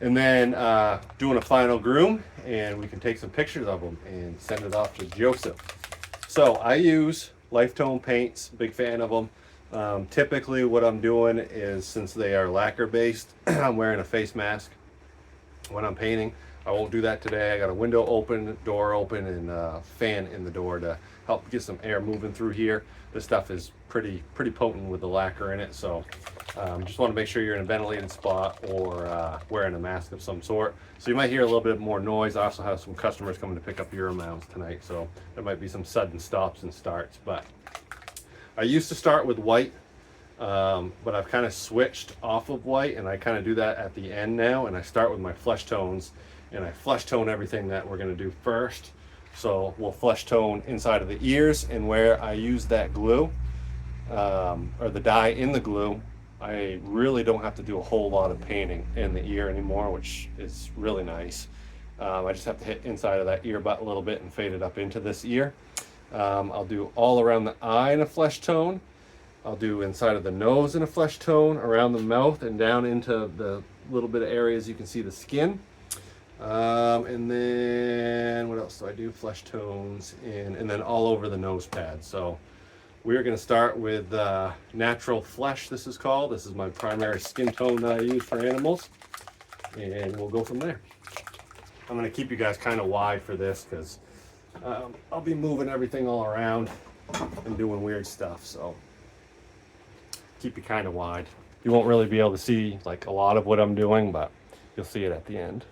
and then doing a final groom, and we can take some pictures of them and send it off to Joseph. So I use Lifetone paints, big fan of them. Typically what I'm doing is, since they are lacquer based, I'm wearing a face mask when I'm painting. I won't do that today. I got a window open, door open, and a fan in the door to help get some air moving through here. This stuff is pretty potent with the lacquer in it, so just want to make sure you're in a ventilated spot or wearing a mask of some sort. So you might hear a little bit more noise. I also have some customers coming to pick up Euro mounts tonight, so there might be some sudden stops and starts. But I used to start with white, but I've kind of switched off of white, and I kind of do that at the end now, and I start with my flesh tones, and I flesh tone everything that we're going to do first. So we'll flesh tone inside of the ears, and where I use that glue, or the dye in the glue, I really don't have to do a whole lot of painting in the ear anymore, which is really nice. I just have to hit inside of that ear butt a little bit and fade it up into this ear. I'll do all around the eye in a flesh tone. I'll do inside of the nose in a flesh tone, around the mouth, and down into the little bit of areas you can see the skin. And then what else do I do? Flesh tones in, and then all over the nose pad. So we're going to start with natural flesh, this is called. This is my primary skin tone that I use for animals, and we'll go from there. I'm going to keep you guys kind of wide for this because I'll be moving everything all around and doing weird stuff, so keep you kind of wide. You won't really be able to see like a lot of what I'm doing, but you'll see it at the end.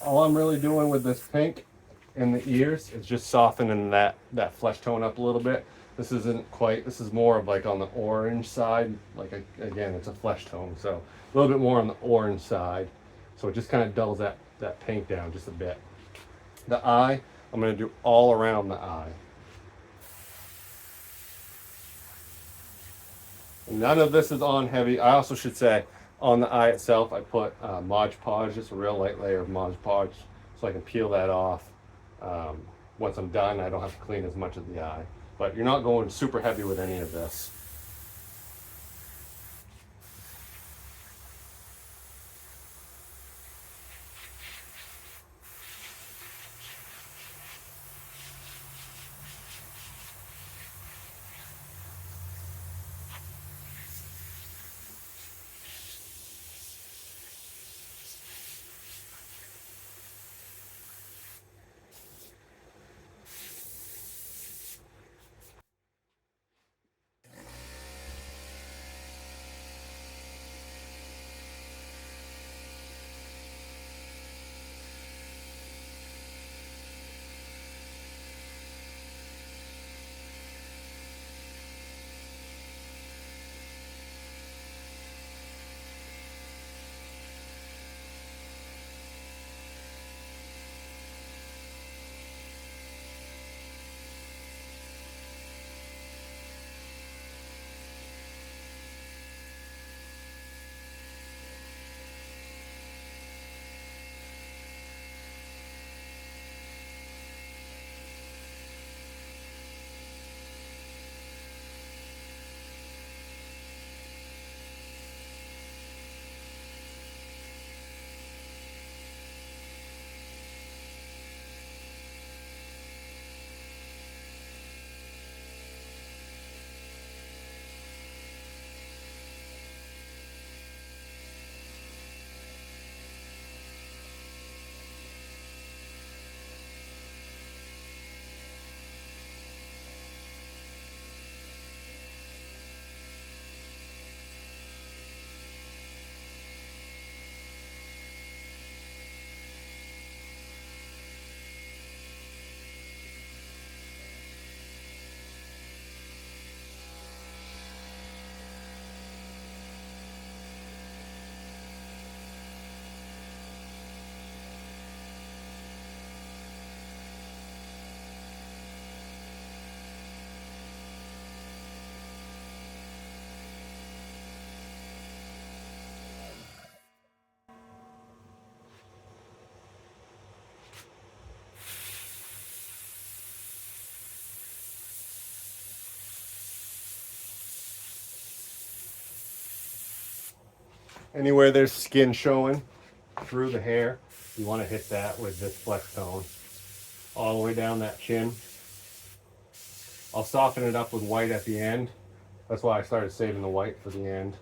All I'm really doing with this pink in the ears is just softening that flesh tone up a little bit. This isn't quite, this is more of like on the orange side. Like again, it's a flesh tone, so a little bit more on the orange side. So it just kind of dulls that pink down just a bit. The eye, I'm going to do all around the eye. None of this is on heavy. I also should say, on the eye itself, I put Mod Podge, just a real light layer of Mod Podge, so I can peel that off. Once I'm done, I don't have to clean as much of the eye. But you're not going super heavy with any of this. Anywhere there's skin showing through the hair, you want to hit that with this flex tone. All the way down that chin. I'll soften it up with white at the end. That's why I started saving the white for the end.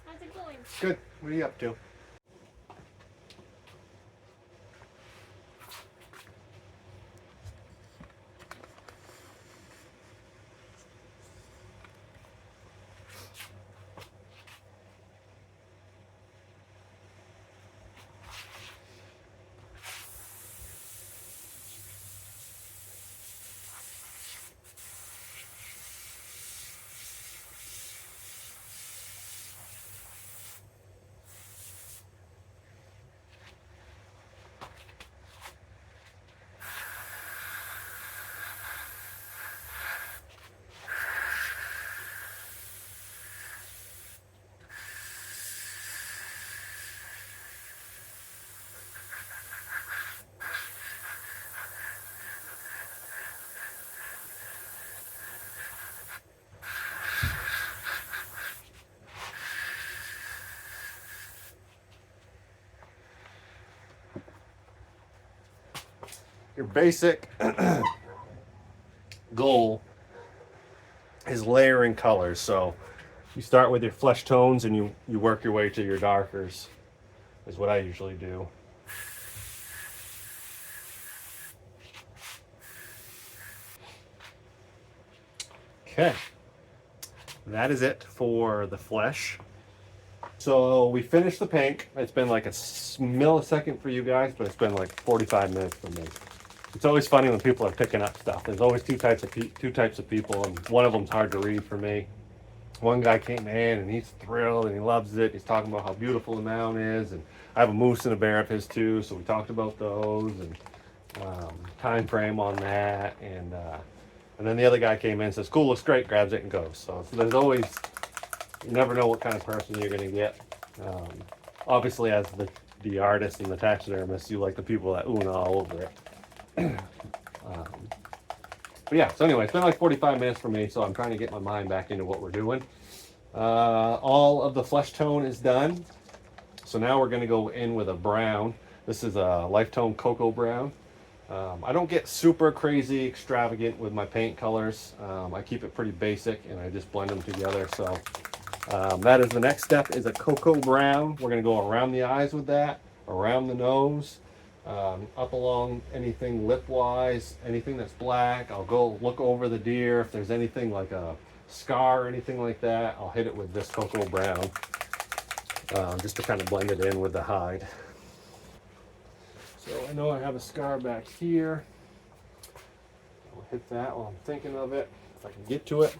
How's it going? Good. What are you up to? Your basic goal is layering colors. So you start with your flesh tones and you work your way to your darkers, is what I usually do. Okay, that is it for the flesh. So we finished the pink. It's been like a millisecond for you guys, but it's been like 45 minutes for me. It's always funny when people are picking up stuff. There's always two types of people, and one of them's hard to read for me. One guy came in and he's thrilled and he loves it. He's talking about how beautiful the mound is, and I have a moose and a bear of his too, so we talked about those and time frame on that, and then the other guy came in and says, "Cool, looks great," grabs it and goes. So there's always, you never know what kind of person you're going to get. Obviously, as the artist and the taxidermist, you like the people that ooh and ah all over it. But yeah, so anyway, it's been like 45 minutes for me, so I'm trying to get my mind back into what we're doing. All of the flesh tone is done. So now we're going to go in with a brown. This is a life tone cocoa brown. I don't get super crazy extravagant with my paint colors. I keep it pretty basic and I just blend them together. So that is the next step, is a cocoa brown. We're going to go around the eyes with that, around the nose. up along anything lip wise, anything that's black. I'll go look over the deer. If there's anything like a scar or anything like that, I'll hit it with this cocoa brown, just to kind of blend it in with the hide. So I know I have a scar back here. I'll hit that while I'm thinking of it, if I can get to it.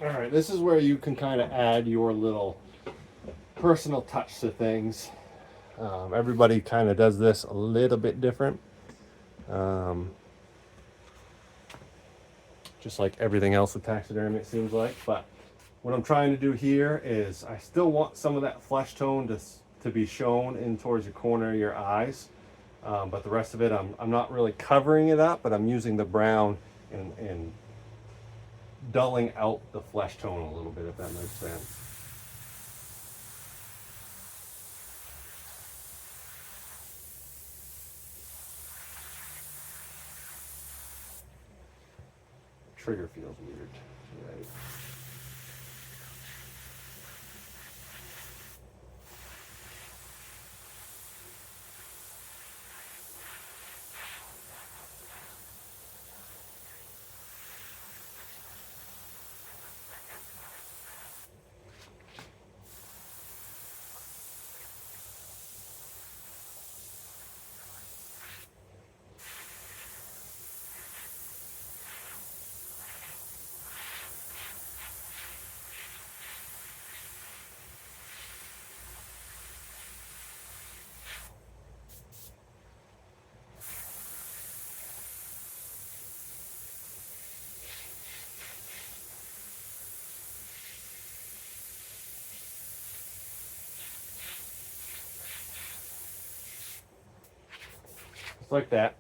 All right, this is where you can kind of add your little personal touch to things. Everybody kind of does this a little bit different. Just like everything else with taxidermy, it seems like. But what I'm trying to do here is I still want some of that flesh tone to be shown in towards the corner of your eyes. But the rest of it, I'm not really covering it up, but I'm using the brown and dulling out the flesh tone a little bit, if that makes sense. Trigger feels weird. Right. Just like that.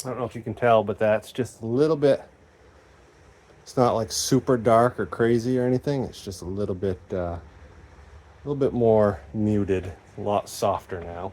I don't know if you can tell, but that's just a little bit. It's not like super dark or crazy or anything. It's just a little bit more muted, a lot softer now.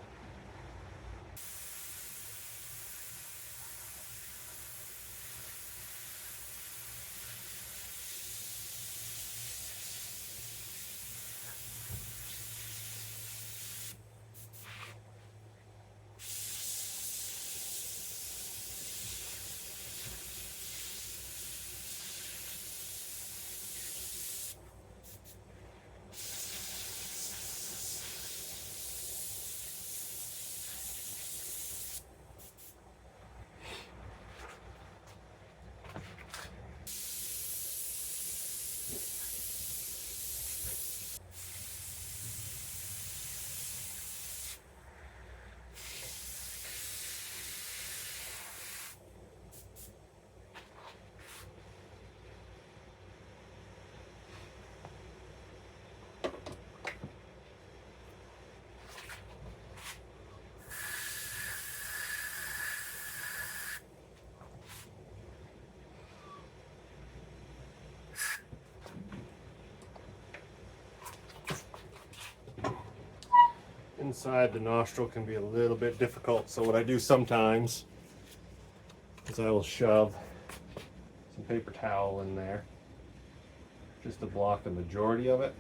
Inside the nostril can be a little bit difficult, so what I do sometimes is I will shove some paper towel in there just to block the majority of it.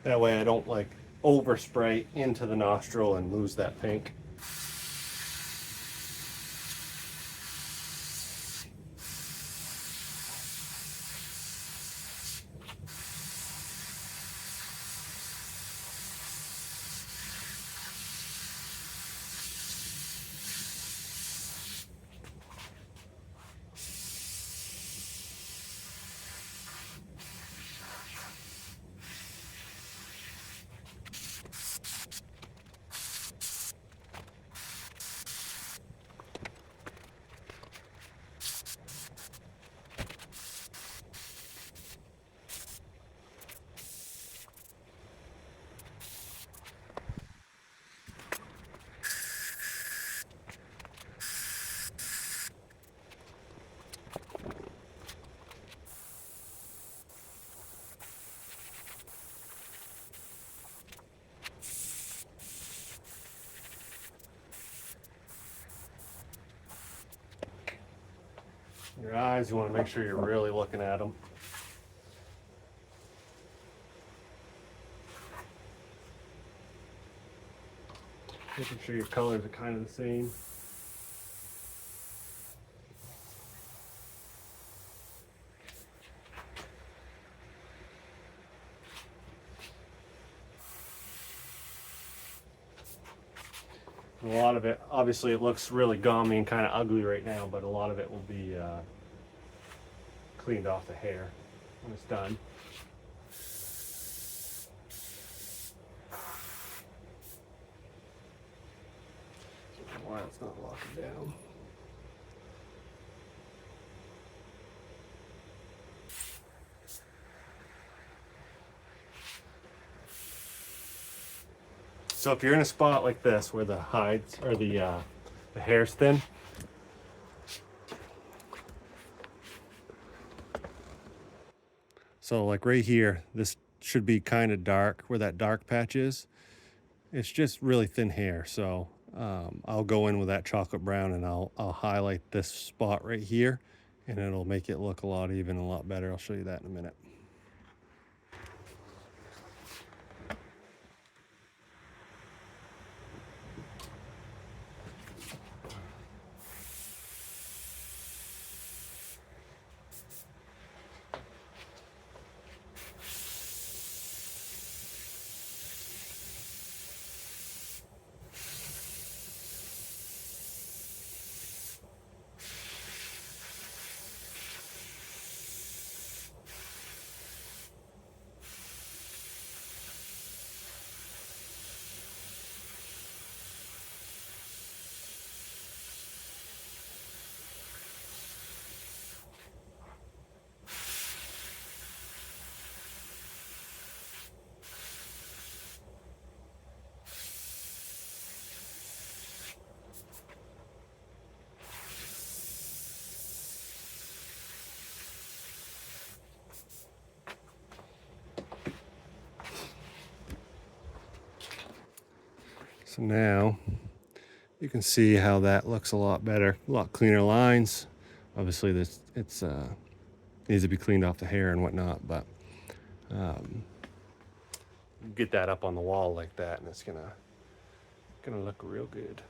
That way I don't like overspray into the nostril and lose that pink. Your eyes, you want to make sure you're really looking at them. Making sure your colors are kind of the same. A lot of it, obviously it looks really gummy and kind of ugly right now, but a lot of it will be cleaned off the hair when it's done. Why it's not locking down. So if you're in a spot like this where the hides or the hair's thin, so like right here, this should be kind of dark where that dark patch is. It's just really thin hair, so I'll go in with that chocolate brown and I'll highlight this spot right here, and it'll make it look a lot even, a lot better. I'll show you that in a minute. So now you can see how that looks a lot better, a lot cleaner lines. Obviously this needs to be cleaned off the hair and whatnot, but get that up on the wall like that and it's gonna look real good.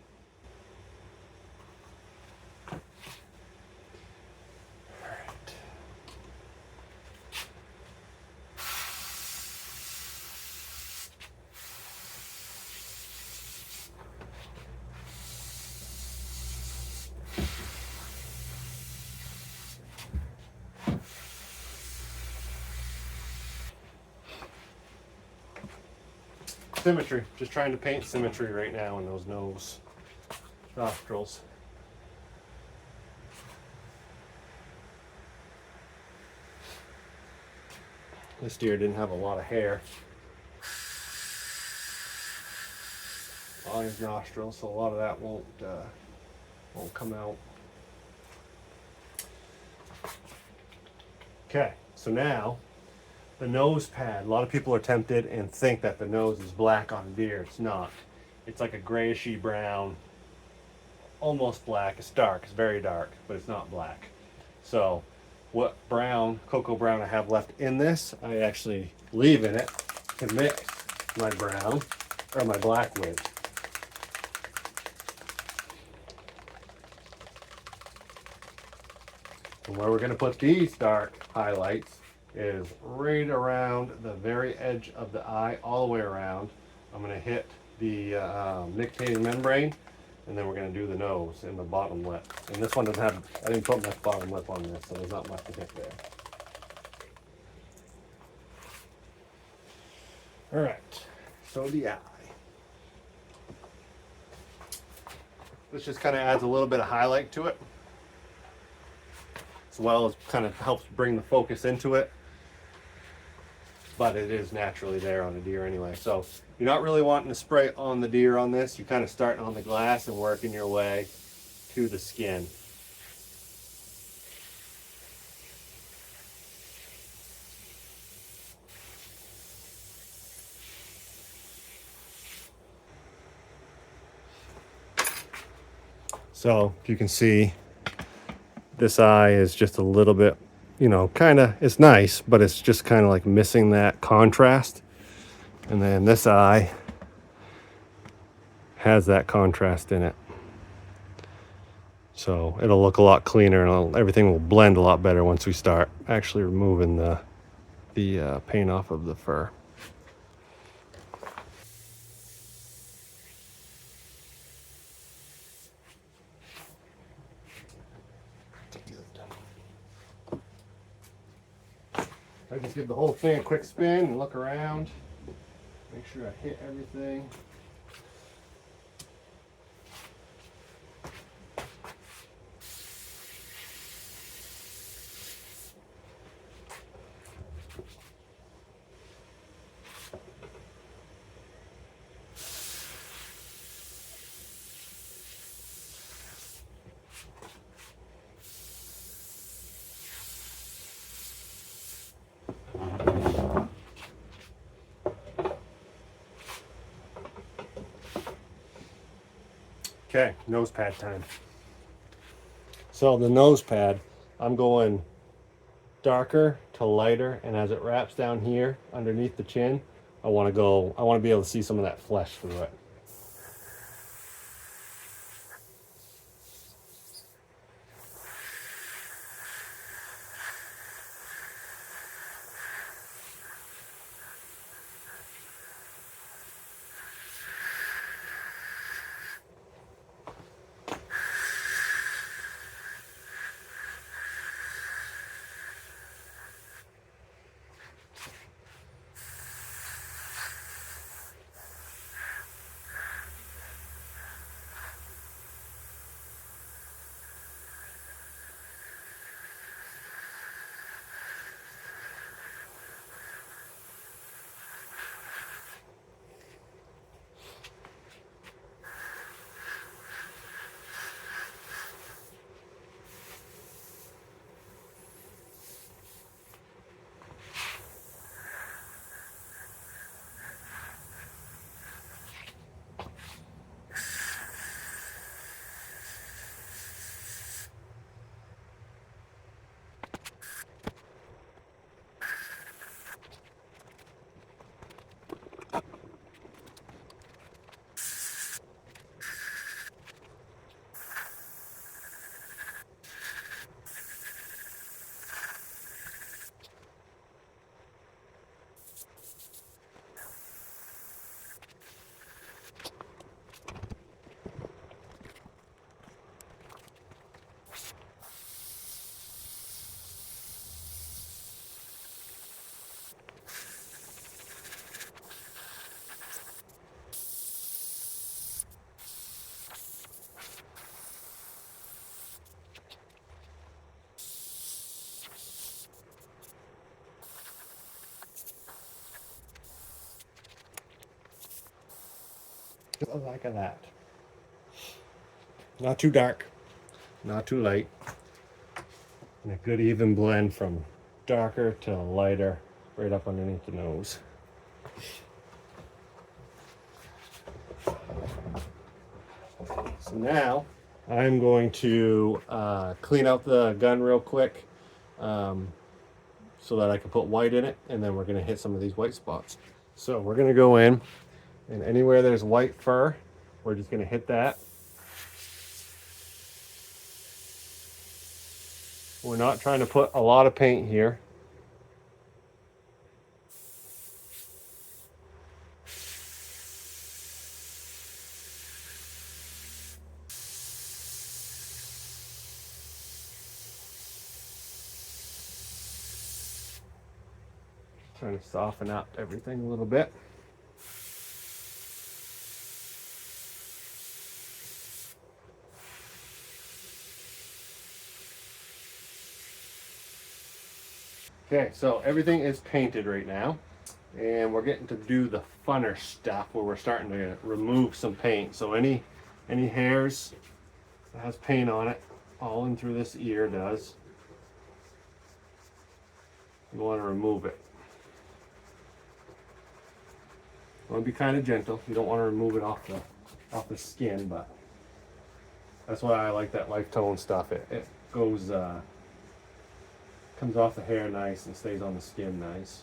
Symmetry, just trying to paint symmetry right now in those nose, nostrils. This deer didn't have a lot of hair on his nostrils, so a lot of that won't come out. Okay, so now the nose pad. A lot of people are tempted and think that the nose is black on a deer. It's not. It's like a grayishy brown, almost black. It's dark. It's very dark, but it's not black. So what brown, cocoa brown I have left in this, I actually leave in it to mix my brown or my black with. And where we're going to put these dark highlights is right around the very edge of the eye, all the way around. I'm going to hit the nictitating membrane, and then we're going to do the nose and the bottom lip. And this one doesn't have, I didn't put much bottom lip on this, so there's not much to hit there. All right, so the eye. This just kind of adds a little bit of highlight to it, as well as kind of helps bring the focus into it. But it is naturally there on a deer anyway. So you're not really wanting to spray on the deer on this. You're kind of starting on the glass and working your way to the skin. So if you can see, This eye is just a little bit, you know, kind of, it's nice, but it's just kind of like missing that contrast. And then this eye has that contrast in it. So it'll look a lot cleaner and everything will blend a lot better once we start actually removing the paint off of the fur. I just give the whole thing a quick spin and look around. Make sure I hit everything. Okay, nose pad time. So the nose pad, I'm going darker to lighter, and as it wraps down here underneath the chin, I want to be able to see some of that flesh through it. Like that. Not too dark, not too light. And a good even blend from darker to lighter right up underneath the nose. So now I'm going to clean out the gun real quick so that I can put white in it, and then we're going to hit some of these white spots. So we're going to go in, and anywhere there's white fur, we're just going to hit that. We're not trying to put a lot of paint here. Trying to soften up everything a little bit. Okay, so everything is painted right now, and we're getting to do the funner stuff where we're starting to remove some paint. So any hairs that has paint on it, all in through this ear does, you want to remove it. You want to be kind of gentle. You don't want to remove it off the skin, but that's why I like that light tone stuff. goes, comes off the hair nice and stays on the skin nice.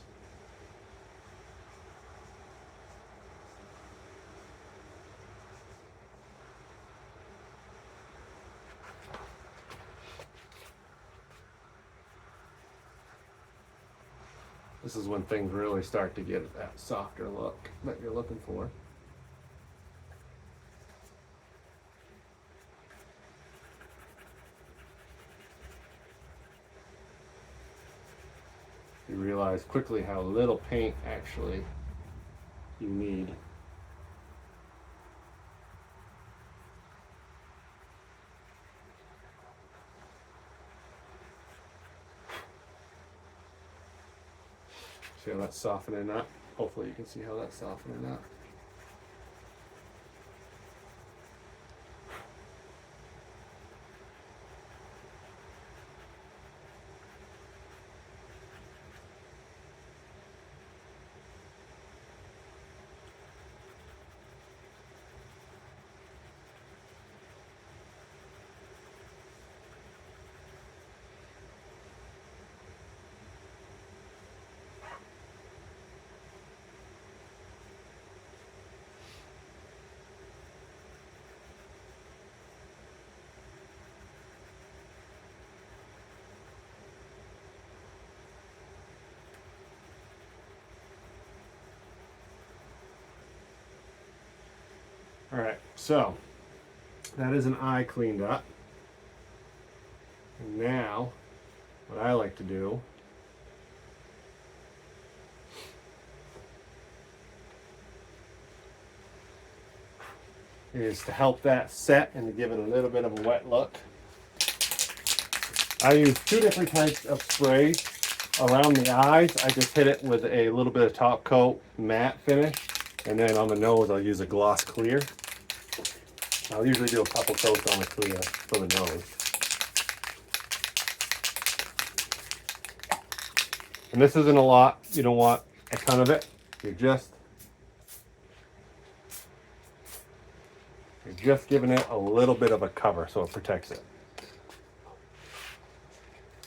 This is when things really start to get that softer look that you're looking for. You realize quickly how little paint actually you need. See how that's softening up? Hopefully you can see how that's softening up. All right, so that is an eye cleaned up. And now, what I like to do is to help that set and to give it a little bit of a wet look. I use two different types of sprays. Around the eyes, I just hit it with a little bit of top coat matte finish. And then on the nose, I'll use a gloss clear. I'll usually do a couple coats on the clear for the nose. And this isn't a lot. You don't want a ton of it. You're just giving it a little bit of a cover so it protects it.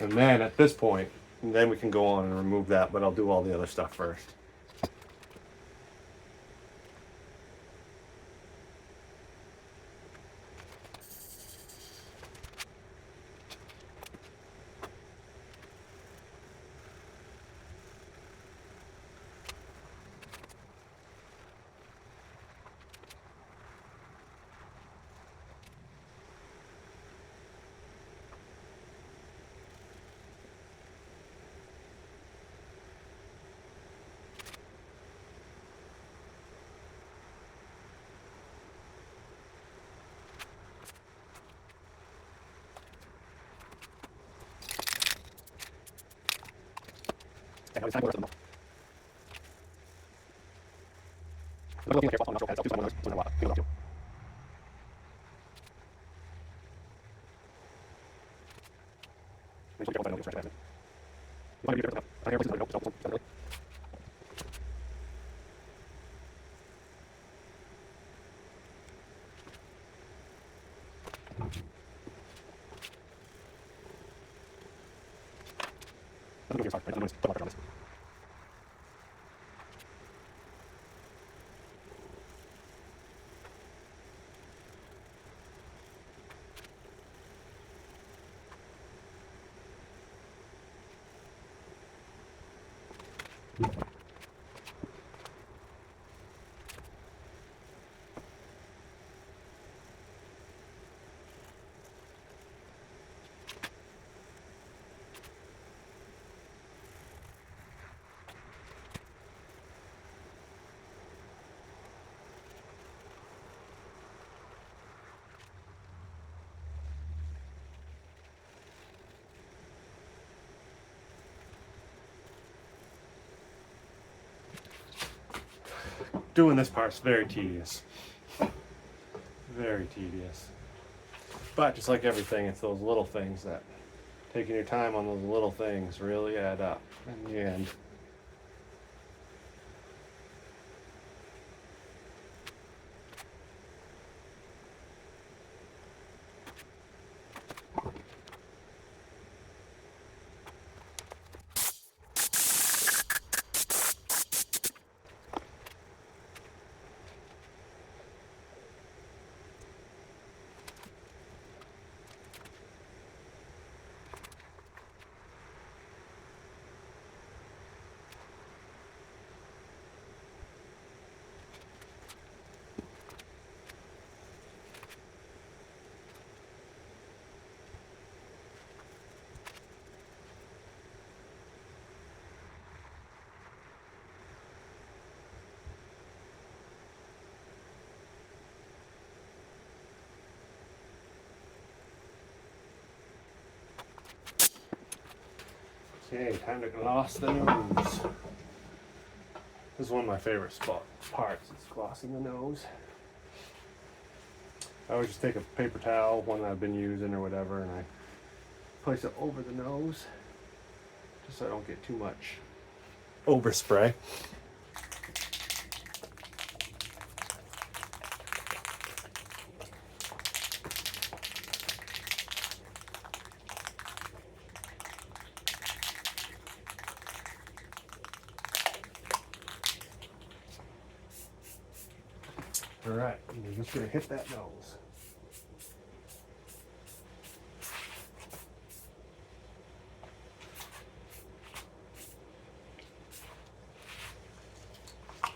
And then at this point, then we can go on and remove that, but I'll do all the other stuff first. Doing this part's very tedious. Very tedious. But just like everything, it's those little things that taking your time on those little things really add up in the end. Okay, time to gloss the nose. This is one of my favorite parts, is glossing the nose. I always just take a paper towel, one that I've been using or whatever, and I place it over the nose, just so I don't get too much overspray. All right, we're just gonna hit that nose.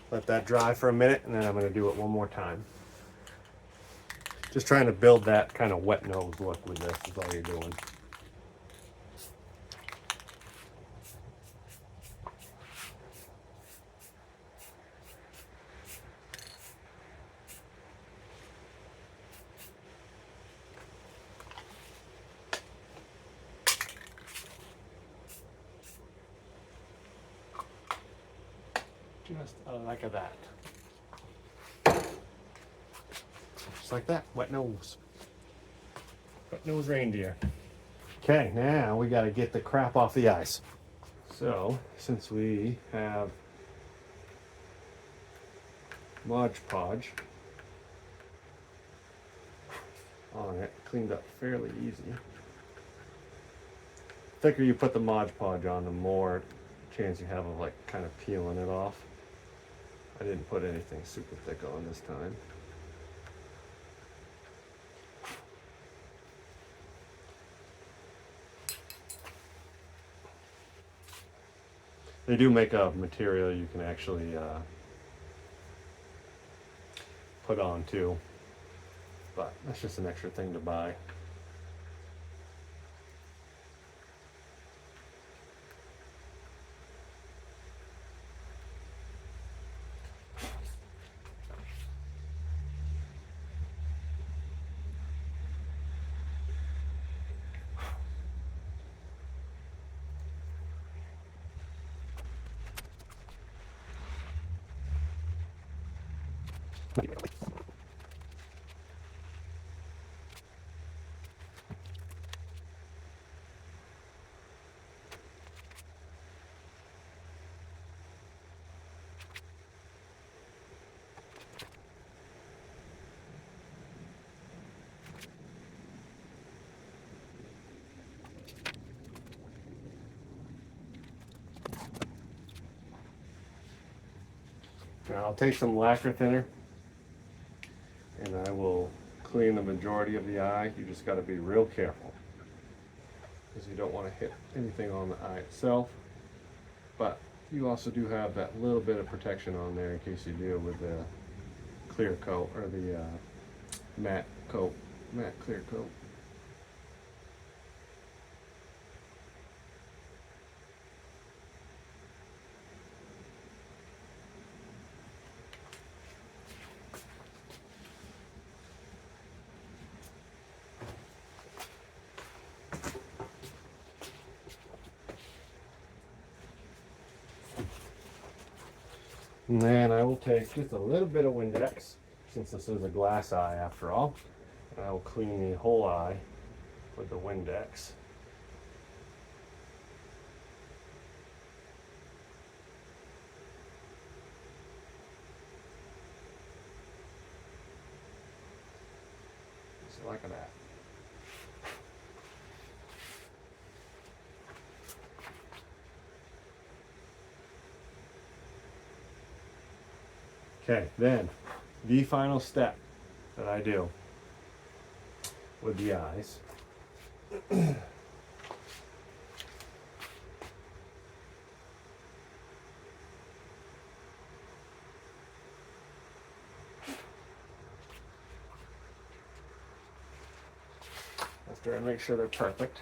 Let that dry for a minute, and then I'm gonna do it one more time. Just trying to build that kind of wet nose look with this is all you're doing. Just like that. Just like that, wet nose. Wet nose reindeer. Okay, now we gotta get the crap off the eyes. So, since we have Mod Podge on it, cleaned up fairly easy. The thicker you put the Mod Podge on, the more chance you have of like kind of peeling it off. I didn't put anything super thick on this time. They do make a material you can actually put on too, but that's just an extra thing to buy. Now I'll take some lacquer thinner and I will clean the majority of the eye. You just got to be real careful because you don't want to hit anything on the eye itself. But you also do have that little bit of protection on there in case you deal with the clear coat or the matte clear coat. And then I will take just a little bit of Windex, since this is a glass eye after all, and I will clean the whole eye with the Windex. Just like that. Okay, then the final step that I do with the eyes after I make sure they're perfect.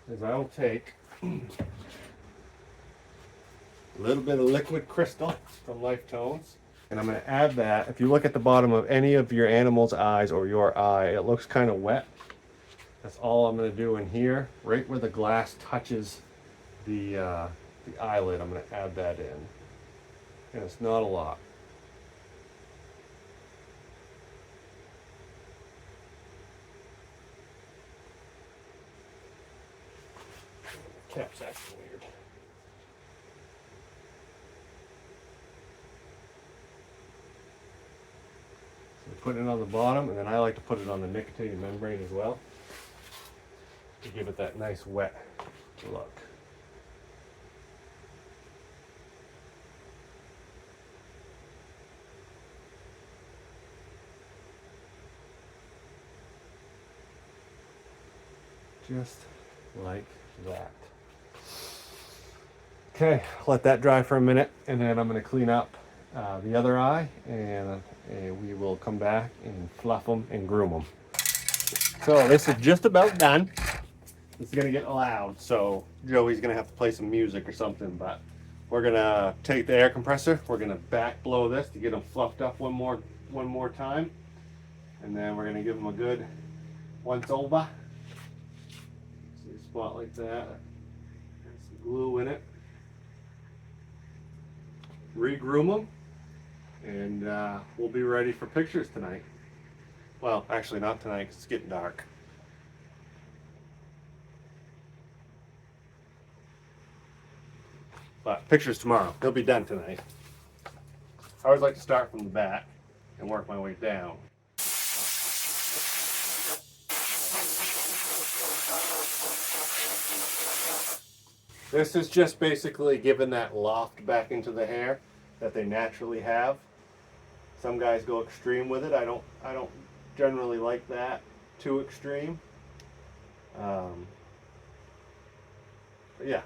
Is I will take a little bit of liquid crystal from Life Tones. And I'm going to add that. If you look at the bottom of any of your animal's eyes or your eye, it looks kind of wet. That's all I'm going to do in here, right where the glass touches the eyelid. I'm going to add that in, and it's not a lot. Cap's acting weird. So we put it on the bottom, and then I like to put it on the nicotine membrane as well to give it that nice wet look. Just like that. Okay, let that dry for a minute, and then I'm going to clean up the other eye, and we will come back and fluff them and groom them. So this is just about done. This is going to get loud, so Joey's going to have to play some music or something, but we're going to take the air compressor, we're going to back blow this to get them fluffed up one more time, and then we're going to give them a good once over. See a spot like that, there's some glue in it. Re-groom them, and we'll be ready for pictures tonight. Well, actually not tonight because it's getting dark. But pictures tomorrow. They'll be done tonight. I always like to start from the back and work my way down. This is just basically giving that loft back into the hair that they naturally have. Some guys go extreme with it. I don't generally like that too extreme. But yeah.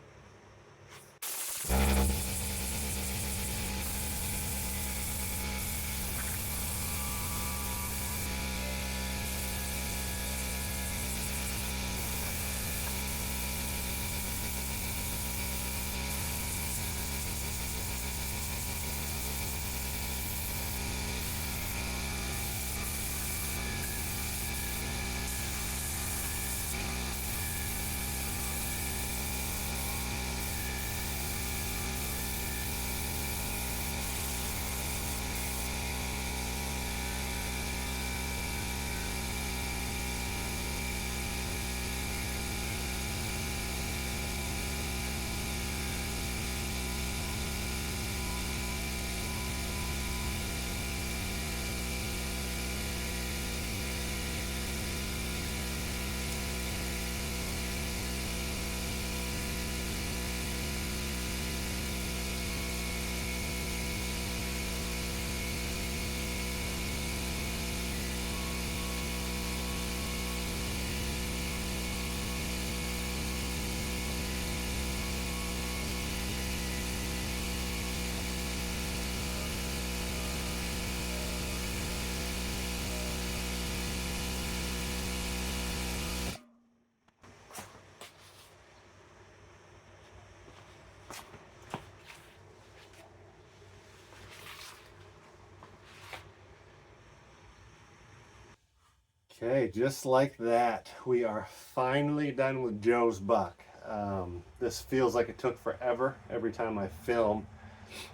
Okay, just like that, we are finally done with Joe's buck. This feels like it took forever. Every time I film,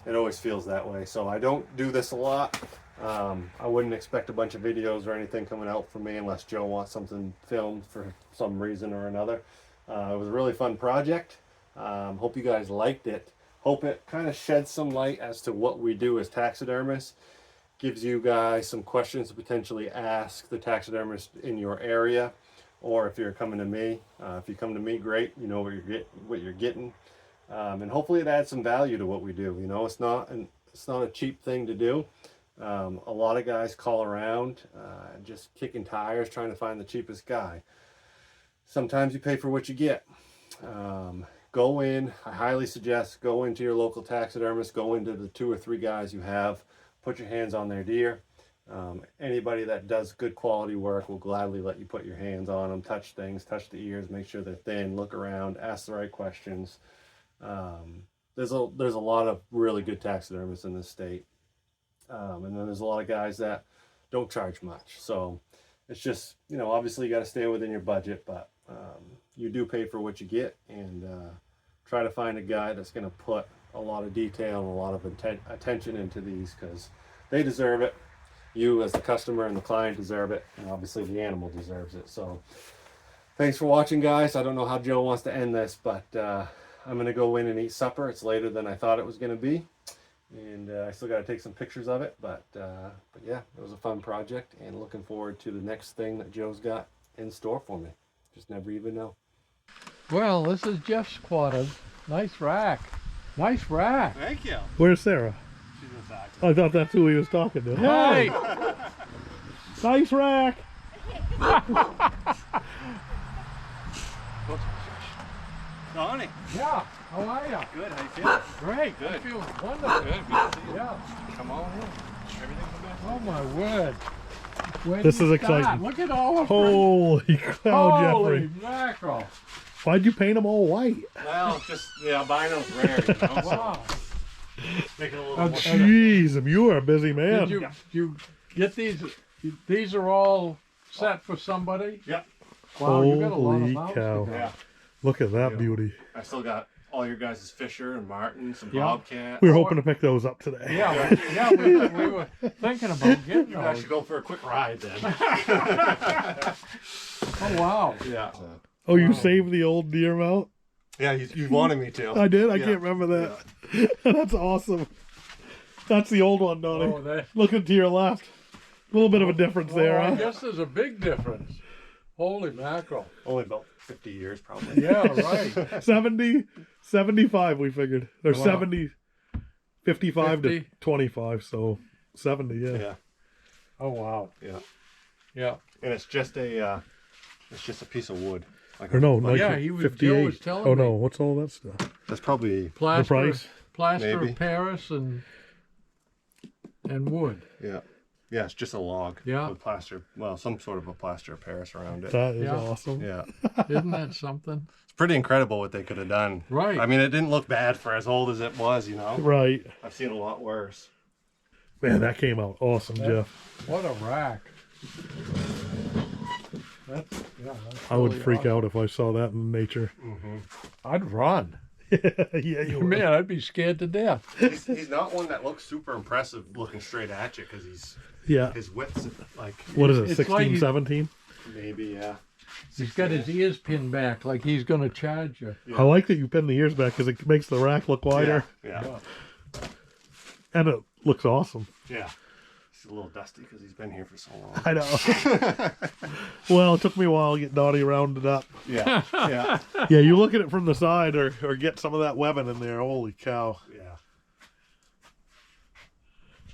it always feels that way. So I don't do this a lot. I wouldn't expect a bunch of videos or anything coming out from me unless Joe wants something filmed for some reason or another. It was a really fun project. Hope you guys liked it. Hope it kind of sheds some light as to what we do as taxidermists. Gives you guys some questions to potentially ask the taxidermist in your area, or if you're coming to me. If you come to me, great. You know what you're getting, and hopefully it adds some value to what we do. You know, it's not a cheap thing to do. A lot of guys call around just kicking tires trying to find the cheapest guy. Sometimes you pay for what you get. Go in. I highly suggest go into your local taxidermist. Go into the 2 or 3 guys you have. Put your hands on their deer. Anybody that does good quality work will gladly let you put your hands on them, touch things, touch the ears, make sure they're thin, look around, ask the right questions. There's a lot of really good taxidermists in this state. And then there's a lot of guys that don't charge much. So it's just, you know, obviously you got to stay within your budget, but you do pay for what you get, and try to find a guy that's going to put a lot of detail and a lot of attention into these, because they deserve it. You as the customer and the client deserve it, and obviously the animal deserves it. So thanks for watching, guys. I don't know how Joe wants to end this, but I'm going to go in and eat supper. It's later than I thought it was going to be, and I still got to take some pictures of it, but yeah, it was a fun project, and looking forward to the next thing that Joe's got in store for me. Just never even know. Well, this is Jeff's quarters. Nice rack. Nice rack. Thank you. Where's Sarah? She's inside. I thought that's who he was talking to. Hey! Nice rack. Donnie. Yeah, how are you? Good. How you feeling? Great. Good. I feel wonderful. Good. Good to see you. Yeah. Come on in. Everything's the best. Oh my word. Where This do you is exciting. start? Look at all of Holy cow, Holy Jeffrey. mackerel. Why'd you paint them all white? Well, just the albino's rare, you know. Wow. Make it a little Oh, more. Jeez, you are a busy man. Did you get these? These are all set for somebody? Yep. Wow, you got a lot of Holy mounts cow. to go. Yeah. Look at that Yeah. beauty. I still got all your guys' Fisher and Martin, some Yeah. Bobcat. We were hoping to pick those up today. Yeah, we were thinking about getting You guys those. should go for a quick ride then. Oh wow. Yeah. Oh, you saved the old deer mount? Yeah, you wanted me to. I did? I Yeah. can't remember that. That's awesome. That's the old one, Donnie. Oh, they, Looking to your left. A little bit of a difference there, I huh? guess there's a big difference. Holy mackerel. Only about 50 years, probably. Yeah, right. 70, 75 we figured. They're Wow. 70, 55 to 50. 25, so 70, yeah. Yeah. Oh wow. Yeah. Yeah. And it's just a piece of wood. Like Or no, like- like yeah, he was- Joe 58. was telling oh no, me. what's all that stuff? that's probably Plaster, price? plaster Maybe. of Paris and wood. yeah. Yeah, it's just a log. Yeah. With plaster. Well, some sort of a plaster of Paris around it. That is Yeah. awesome. Yeah. Isn't that something? It's pretty incredible what they could have done. Right. I mean, it didn't look bad for as old as it was, you know. Right. I've seen a lot worse. Man, that came out awesome, Yeah. Jeff. What a rack. That's, yeah, that's I would really freak awesome. out if I saw that in nature. I'd run. Yeah, you would. Man, I'd be scared to death. He's not one that looks super impressive looking straight at you, because Yeah. his width's like What is it, It's 16, like you- 17? maybe, yeah. He's got his ears pinned back like he's going to charge you. Yeah. I like that you pin the ears back because it makes the rack look wider. Yeah. And it looks awesome. Yeah. He's a little dusty because he's been here for so long. I know. Well, it took me a while to get Dottie rounded up. Yeah. Yeah. Yeah, you look at it from the side or get some of that webbing in there. Holy cow. Yeah.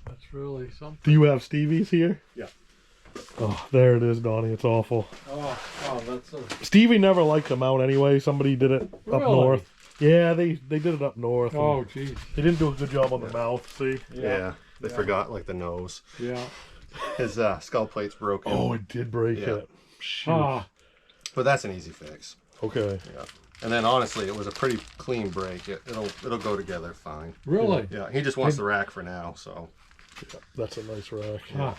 That's really something. Do you have Stevie's here? Yeah. Oh, there it is, Donnie. It's awful. Oh, that's a... Stevie never liked the mount anyway. Somebody did it up Really? north. Yeah, they did it up north. and Oh, jeez. They didn't do a good job on the mouth, see? Yeah. They forgot like the nose. Yeah. His skull plate's broken. Oh, it did break Yeah. it. Shoot. Ah, But that's an easy fix. Okay. Yeah. And then honestly, it was a pretty clean break. It'll go together fine. really? Yeah. He just wants the rack for now, so. That's a nice rack. Ah,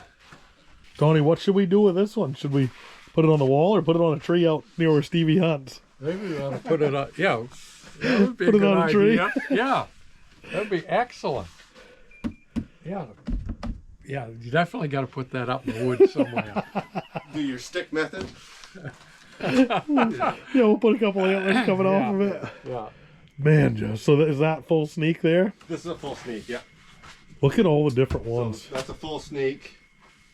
Donnie, what should we do with this one? Should we put it on the wall or put it on a tree out near where Stevie hunts? maybe we ought to put it on. Yeah. That would be Put a it good on a tree? idea. Yeah. That'd be excellent. Yeah. Yeah, you definitely got to put that up in the woods somewhere. Do your stick method. Yeah, we'll put a couple antlers coming off of it. Yeah. Man, Joe, so is that full sneak there? This is a full sneak, yeah. Look at all the different So ones. that's a full sneak.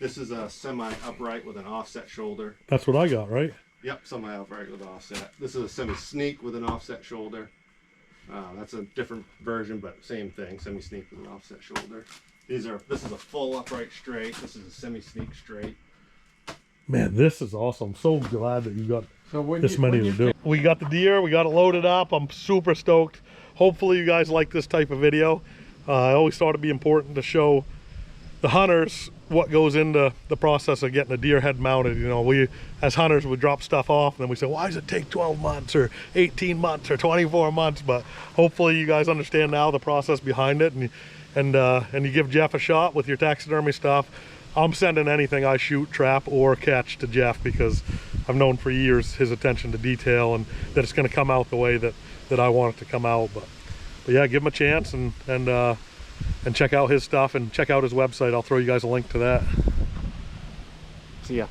This is a semi-upright with an offset shoulder. That's what I got, right? Yep, semi-upright with an offset. This is a semi-sneak with an offset shoulder. That's a different version, but same thing, semi-sneak with an offset shoulder. This is a full upright straight. This is a semi-sneak straight. Man, this is awesome. So glad that you got So when this many when to do. We got the deer. We got it loaded up. I'm super stoked. Hopefully you guys like this type of video. I always thought it'd be important to show the hunters what goes into the process of getting a deer head mounted. You know, we as hunters would drop stuff off and then we say, why does it take 12 months or 18 months or 24 months? But hopefully you guys understand now the process behind it, and and you give Jeff a shot with your taxidermy stuff, I'm sending anything I shoot, trap, or catch to Jeff, because I've known for years his attention to detail and that it's going to come out the way that I want it to come out. But yeah, give him a chance and check out his stuff and check out his website. I'll throw you guys a link to that. See ya.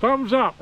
Thumbs up.